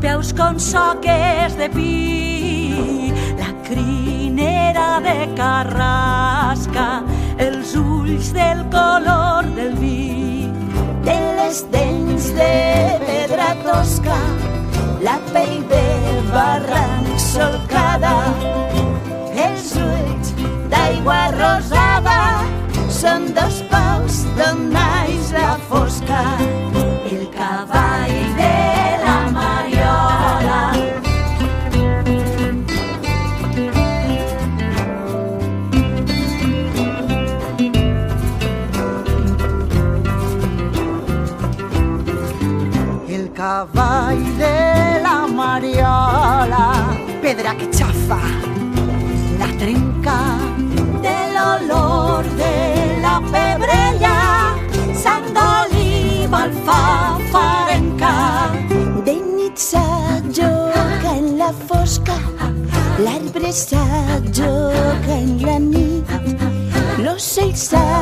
peus com soques de pi, la crinera de carrasca, els ulls del color del vi, de les dents de pedra tosca, la pell de barranc solcada, els ulls d'aigua rosada són dos paus d'on naix la fosca. El cavall de la Mariola. El cavall de la Mariola, pedra que xafa, la trenca, de l'olor de la pebrella, sang d'oliva, alfafar arenca. De nit s'ajoca en la fosca, l'arbre s'ajoca en la nit, l'ocell s'ajoca